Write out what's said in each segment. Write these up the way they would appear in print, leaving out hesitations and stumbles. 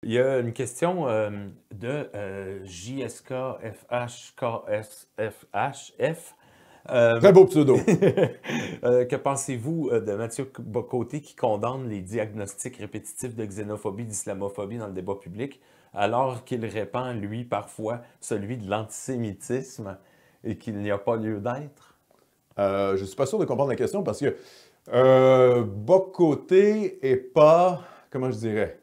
Il y a une question de JSKFHKSFHF. Très beau pseudo. Que pensez-vous de Mathieu Bock-Côté qui condamne les diagnostics répétitifs de xénophobie, d'islamophobie dans le débat public, alors qu'il répand, lui, parfois, celui de l'antisémitisme et qu'il n'y a pas lieu d'être? Je ne suis pas sûr de comprendre la question parce que Bock-Côté est pas, comment je dirais,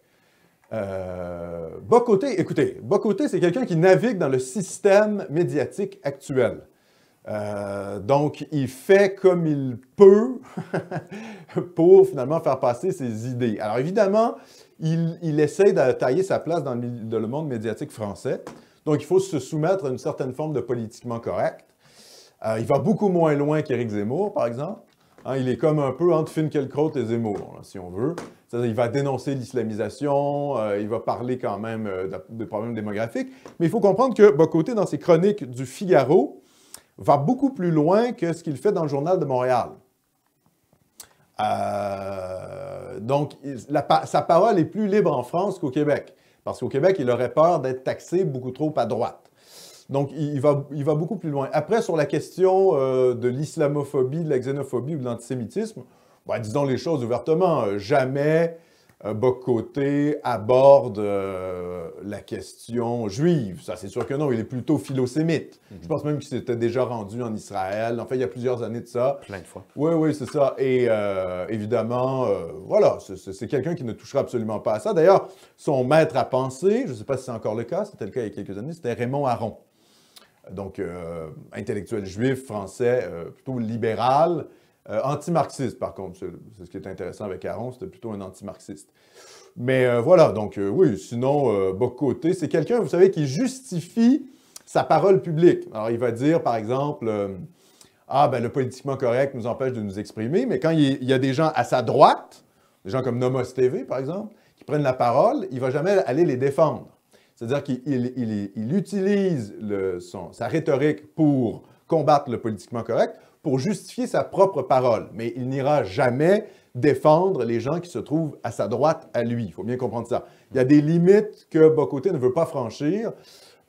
Bock-Côté, écoutez, Bock-Côté, c'est quelqu'un qui navigue dans le système médiatique actuel. Donc, il fait comme il peut pour finalement faire passer ses idées. Alors, évidemment, il essaie de tailler sa place dans le monde médiatique français. Donc, il faut se soumettre à une certaine forme de politiquement correct. Il va beaucoup moins loin qu'Éric Zemmour, par exemple. Hein, il est comme un peu entre Finkielkraut et Zemmour, là, si on veut. C'est-à-dire, il va dénoncer l'islamisation, il va parler quand même de problèmes démographiques. Mais il faut comprendre que Bock-Côté, dans ses chroniques du Figaro, va beaucoup plus loin que ce qu'il fait dans le Journal de Montréal. Donc, sa parole est plus libre en France qu'au Québec. Parce qu'au Québec, il aurait peur d'être taxé beaucoup trop à droite. Donc, il va beaucoup plus loin. Après, sur la question de l'islamophobie, de la xénophobie ou de l'antisémitisme, ben, disons les choses ouvertement. Jamais Bock-Côté aborde la question juive. Ça, c'est sûr que non. Il est plutôt philosémite. Je pense même qu'il s'était déjà rendu en Israël. En fait, il y a plusieurs années de ça. Plein de fois. Oui, oui, c'est ça. Et évidemment, voilà, c'est quelqu'un qui ne touchera absolument pas à ça. D'ailleurs, son maître à penser, je ne sais pas si c'est encore le cas, c'était le cas il y a quelques années, c'était Raymond Aron. Donc, intellectuel juif, français, plutôt libéral, anti-marxiste, par contre. C'est ce qui est intéressant avec Aron, c'était plutôt un anti-marxiste. Mais voilà, donc oui, sinon, Bock-Côté, c'est quelqu'un, vous savez, qui justifie sa parole publique. Alors, il va dire, par exemple, ah, ben le politiquement correct nous empêche de nous exprimer, mais quand il y a des gens à sa droite, des gens comme Nomos TV, par exemple, qui prennent la parole, il ne va jamais aller les défendre. C'est-à-dire qu'il utilise sa rhétorique pour combattre le politiquement correct, pour justifier sa propre parole. Mais il n'ira jamais défendre les gens qui se trouvent à sa droite à lui. Il faut bien comprendre ça. Il y a des limites que Bock-Côté ne veut pas franchir,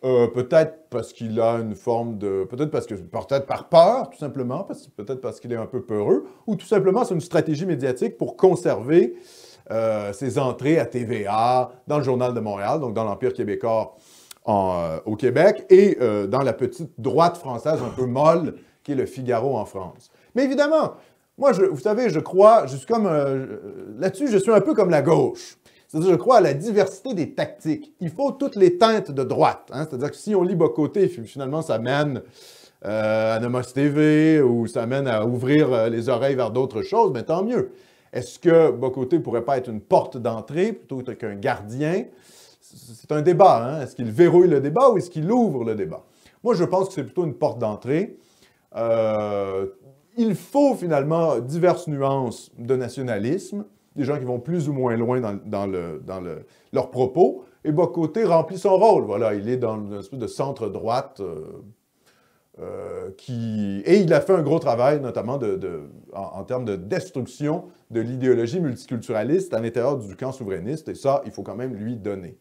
peut-être parce qu'il a une forme de... Peut-être par peur, tout simplement, peut-être parce qu'il est un peu peureux, ou tout simplement c'est une stratégie médiatique pour conserver ses entrées à TVA, dans le Journal de Montréal, donc dans l'Empire québécois au Québec, et dans la petite droite française un peu molle qui est le Figaro en France. Mais évidemment, moi, vous savez, je crois, je suis comme... là-dessus, je suis un peu comme la gauche. C'est-à-dire, je crois à la diversité des tactiques. Il faut toutes les teintes de droite. Hein? C'est-à-dire que si on lit Bock-Côté, finalement, ça mène à Nomos TV ou ça mène à ouvrir les oreilles vers d'autres choses, mais tant mieux. Est-ce que Bock-Côté ne pourrait pas être une porte d'entrée plutôt qu'un gardien? C'est un débat. Hein? Est-ce qu'il verrouille le débat ou est-ce qu'il ouvre le débat? Moi, je pense que c'est plutôt une porte d'entrée. Il faut finalement diverses nuances de nationalisme, des gens qui vont plus ou moins loin dans leurs propos, et Bock-Côté remplit son rôle. Voilà, il est dans une espèce de centre-droite et il a fait un gros travail, notamment en termes de destruction de l'idéologie multiculturaliste à l'intérieur du camp souverainiste, et ça, il faut quand même lui donner.